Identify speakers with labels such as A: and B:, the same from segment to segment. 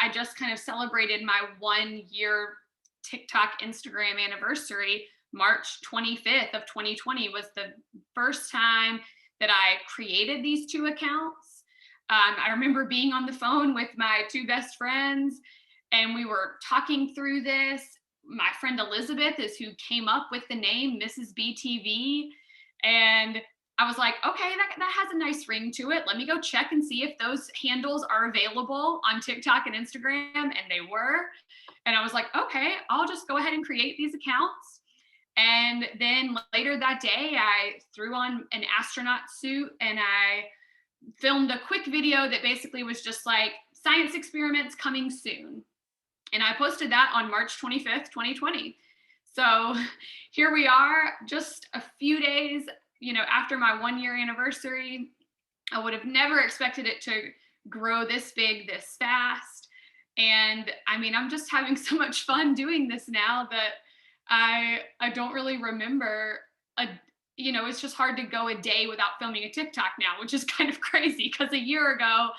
A: I just kind of celebrated my 1 year TikTok Instagram anniversary. March 25th of 2020 was the first time that I created these 2 accounts. I remember being on the phone with my 2 best friends, and we were talking through this. My friend Elizabeth is who came up with the name Mrs. BTV. And I was like, okay, that has a nice ring to it. Let me go check and see if those handles are available on TikTok and Instagram. And they were. And I was like, okay, I'll just go ahead and create these accounts. And then later that day, I threw on an astronaut suit and I filmed a quick video that basically was just like science experiments coming soon. And I posted that on March 25th, 2020. So here we are, just a few days, after my 1 year anniversary. I would have never expected it to grow this big, this fast. And I mean, I'm just having so much fun doing this now that I don't really remember it's just hard to go a day without filming a TikTok now, which is kind of crazy because a year ago,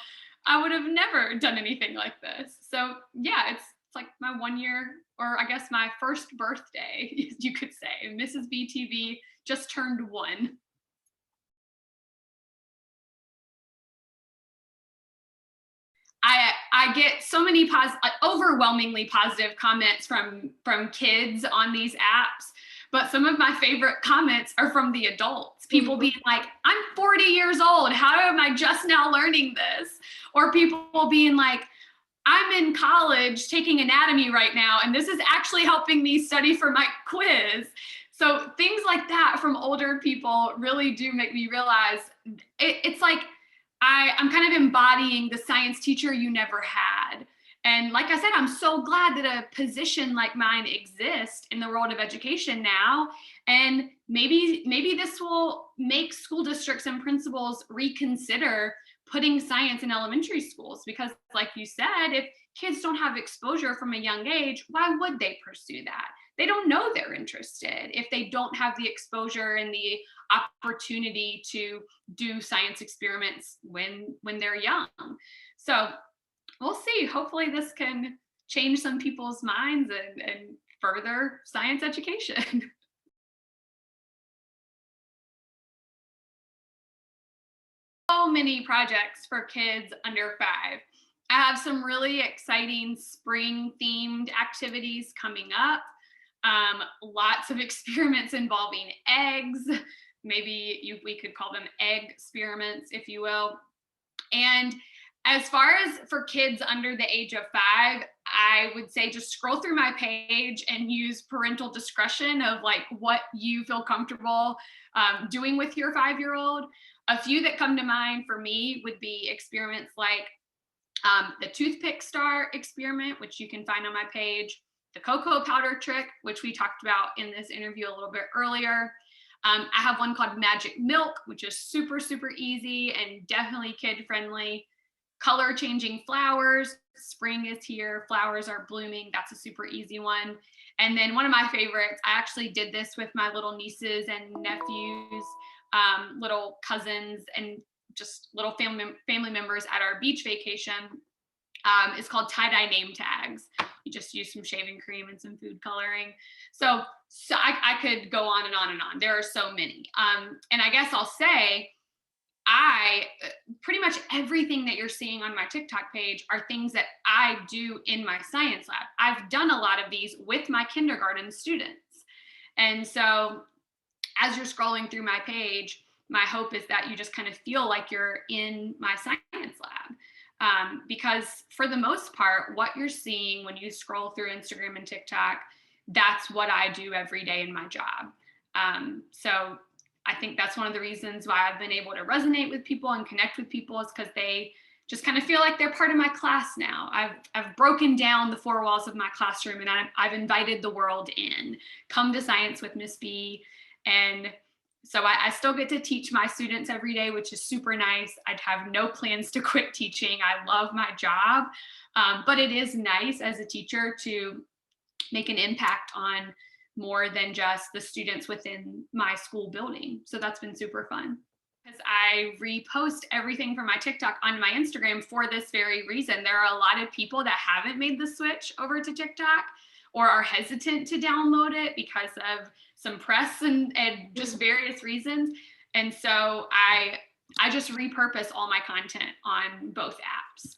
A: I would have never done anything like this. So yeah, it's like my 1 year, or I guess my first birthday, you could say. Mrs. BTV just turned 1. I get so many overwhelmingly positive comments from kids on these apps, but some of my favorite comments are from the adults. People being like, I'm 40 years old. How am I just now learning this? Or people being like, I'm in college taking anatomy right now, and this is actually helping me study for my quiz. So things like that from older people really do make me realize it's like I'm kind of embodying the science teacher you never had. And like I said, I'm so glad that a position like mine exists in the world of education now. And maybe this will make school districts and principals reconsider putting science in elementary schools, because like you said, if kids don't have exposure from a young age, why would they pursue that? They don't know they're interested if they don't have the exposure and the opportunity to do science experiments when they're young. So we'll see. Hopefully this can change some people's minds and further science education. So many projects for kids under 5. I have some really exciting spring themed activities coming up. Lots of experiments involving eggs. Maybe we could call them egg experiments, if you will. And as far as for kids under the age of 5, I would say just scroll through my page and use parental discretion of like what you feel comfortable doing with your 5-year-old. A few that come to mind for me would be experiments like the toothpick star experiment, which you can find on my page, the cocoa powder trick, which we talked about in this interview a little bit earlier. I have one called magic milk, which is super, super easy and definitely kid friendly. Color changing flowers. Spring is here. Flowers are blooming. That's a super easy one. And then one of my favorites, I actually did this with my little nieces and nephews, little cousins, and just little family members at our beach vacation. It's called tie-dye name tags. You just use some shaving cream and some food coloring. So I could go on and on and on. There are so many. And I guess I'll say, pretty much everything that you're seeing on my TikTok page are things that I do in my science lab. I've done a lot of these with my kindergarten students. And so as you're scrolling through my page, my hope is that you just kind of feel like you're in my science lab. Because for the most part, what you're seeing when you scroll through Instagram and TikTok, that's what I do every day in my job. So I think that's one of the reasons why I've been able to resonate with people and connect with people, is because they just kind of feel like they're part of my class now. I've broken down the 4 walls of my classroom and I've invited the world in. Come to Science with Miss B. And so I still get to teach my students every day, which is super nice. I'd have no plans to quit teaching. I love my job, but it is nice as a teacher to make an impact on more than just the students within my school building. So that's been super fun. Because I repost everything from my TikTok on my Instagram for this very reason. There are a lot of people that haven't made the switch over to TikTok or are hesitant to download it because of some press and just various reasons. And so I just repurpose all my content on both apps.